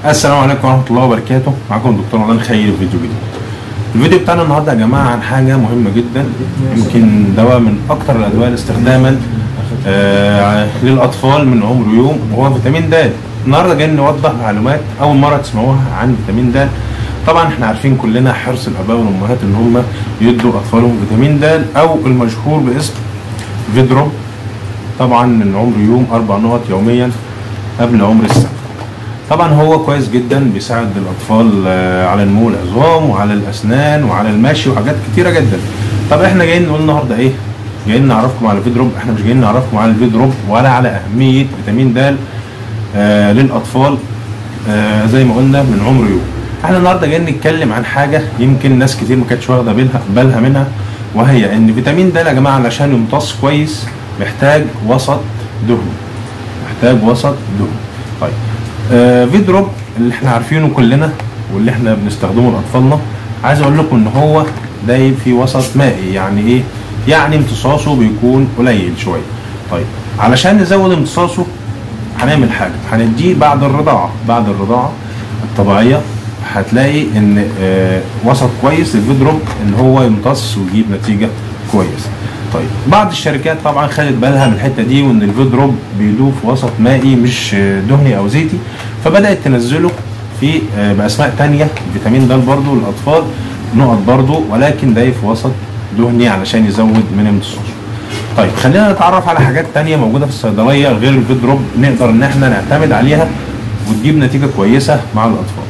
السلام عليكم ورحمة الله وبركاته. معكم دكتور رمضان خيري في فيديو جديد. الفيديو بتاعنا النهارده يا جماعة عن حاجة مهمة جدا، يمكن دواء من أكتر الأدوية استخداما للأطفال من عمر يوم، وهو فيتامين د. النهارده جايين نوضح معلومات أول مرة تسمعوها عن فيتامين د. طبعا احنا عارفين كلنا حرص الآباء والأمهات إن هم يدوا أطفالهم فيتامين د أو المشهور باسم فيدروب، طبعا من عمر يوم 4 نقط يوميا قبل عمر السنة. طبعا هو كويس جدا، بيساعد الاطفال على نمو العظام وعلى الاسنان وعلى المشي وحاجات كتيره جدا. طب احنا جايين نقول النهارده ايه؟ جايين نعرفكم على فيدروب. احنا مش جايين نعرفكم على الفيدروب ولا على اهميه فيتامين د للاطفال زي ما قلنا من عمر يوم. احنا النهارده جايين نتكلم عن حاجه يمكن ناس كتير ما كانتش واخده بالها منها، وهي ان فيتامين د يا جماعه علشان يمتص كويس محتاج وسط دهني. طيب فيدروب اللي احنا عارفينه كلنا واللي احنا بنستخدمه لاطفالنا، عايز اقول لكم ان هو دايب في وسط مائي. يعني ايه؟ يعني امتصاصه بيكون قليل شويه. طيب علشان نزود امتصاصه هنعمل حاجه، هنديه بعد الرضاعه الطبيعيه. هتلاقي ان وسط كويس للفيدروب ان هو يمتص ويجيب نتيجه كويسه. طيب بعض الشركات طبعا خدت بالها من الحته دي، وان الفيدروب بيدوب في وسط مائي مش دهني او زيتي، فبدات تنزله في باسماء ثانيه فيتامين د برضه للاطفال نقط برضه، ولكن ده في وسط دهني علشان يزود من امتصاصه. طيب خلينا نتعرف على حاجات ثانيه موجوده في الصيدليه غير الفيدروب نقدر ان احنا نعتمد عليها وتجيب نتيجه كويسه مع الاطفال.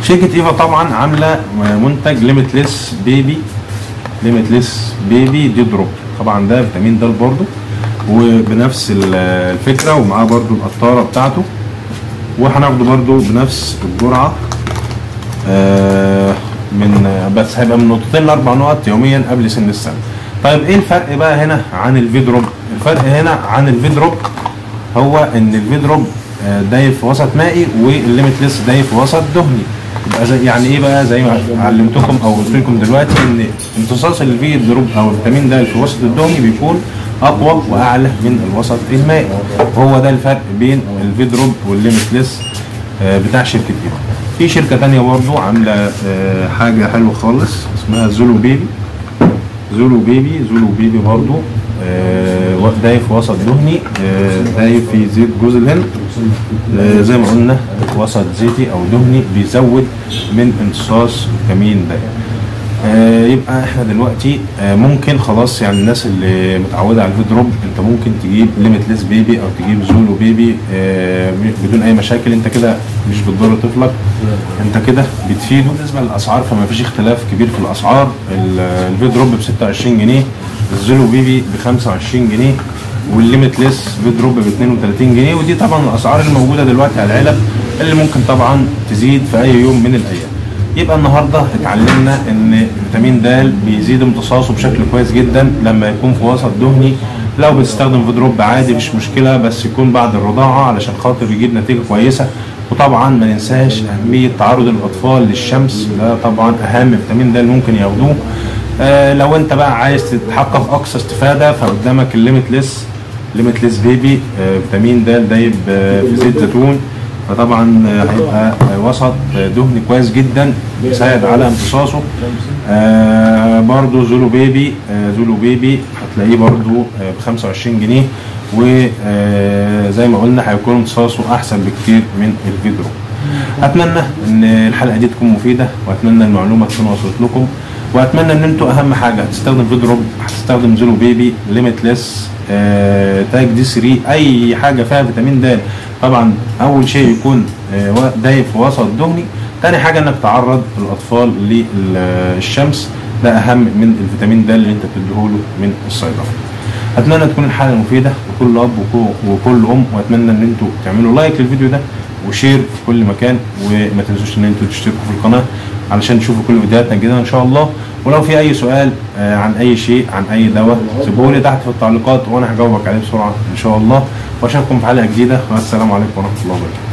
شركه ايفا طبعا عامله منتج ليميتلس بيبي دي دروب، طبعا ده فيتامين د برضه وبنفس الفكره، ومعاه برضه القطاره بتاعته، وهناخده برضه بنفس الجرعه بس هيبقى من نقطتين ل4 نقط يوميا قبل سن السنه. طيب ايه الفرق بقى هنا عن الفيدروب؟ الفرق هنا عن الفيدروب هو ان الفيدروب دايب في وسط مائي، والليميتلس دايب في وسط دهني. يبقى يعني ايه بقى؟ زي ما علمتكم او قلت لكم دلوقتي ان امتصاص الفيدروب او الفيتامين د في الوسط الدهني بيكون اقوى واعلى من الوسط المائي، وهو ده الفرق بين الفيدروب والليميتلس بتاع شركه ايفا. في شركه ثانيه برضه عامله حاجه حلوه خالص اسمها زولو بيبي برضه دايب في وسط دهني، دايب في زيت جوز الهند، زي ما قلنا وسط زيتي او دهني بيزود من امتصاص فيتامين د. يبقى احنا دلوقتي ممكن خلاص، يعني الناس اللي متعوده على الفيدروب انت ممكن تجيب ليميتلس بيبي او تجيب زولو بيبي بدون اي مشاكل. انت كده مش بتضر طفلك، انت كده بتفيده. بالنسبه للاسعار فما فيش اختلاف كبير في الاسعار. الفيدروب ب 26 جنيه، الزولو بيبي ب 25 جنيه، والليميتلس فيدروب ب 32 جنيه. ودي طبعا الاسعار الموجوده دلوقتي على العلب، اللي ممكن طبعا تزيد في اي يوم من الايام. يبقى النهارده اتعلمنا ان فيتامين د بيزيد امتصاصه بشكل كويس جدا لما يكون في وسط دهني. لو بتستخدم فيدروب عادي مش مشكله، بس يكون بعد الرضاعه علشان خاطر يجيب نتيجه كويسه. وطبعا ما ننساش اهميه تعرض الاطفال للشمس، ده طبعا اهم فيتامين د اللي ممكن ياخدوه. لو انت بقى عايز تتحقق اقصى استفاده فقدامك الليميتلس بيبي فيتامين د دايب في زيت زيتون، فطبعا هيبقى وسط دهني كويس جدا بيساعد على امتصاصه. برضو زولو بيبي هتلاقيه برضو ب 25 جنيه، وزي ما قلنا هيكون امتصاصه احسن بكتير من الفيدروب. اتمنى ان الحلقه دي تكون مفيده، واتمنى المعلومه تكون وصلت لكم، واتمنى ان انتوا اهم حاجه هتستخدم فيدروب، هتستخدم زولو بيبي، ليميتلس، تاج دي 3، اي حاجه فيها فيتامين د. طبعا اول شيء يكون دايب في وسط دهني. تاني حاجه انك تعرض الاطفال للشمس، ده اهم من الفيتامين د اللي انت بتديهوله من الصيدله. اتمنى تكون الحلقه مفيده لكل اب وكل ام، واتمنى ان انتوا تعملوا لايك للفيديو ده وشير في كل مكان، وما تنسوش ان انتوا تشتركوا في القناه علشان تشوفوا كل فيديوهاتنا الجديده ان شاء الله. ولو في اي سؤال عن اي شيء، عن اي دواء، سيبوه لي تحت في التعليقات وانا هجاوبك عليه بسرعه ان شاء الله. واشوفكم في حلقه جديده، والسلام عليكم ورحمه الله وبركاته.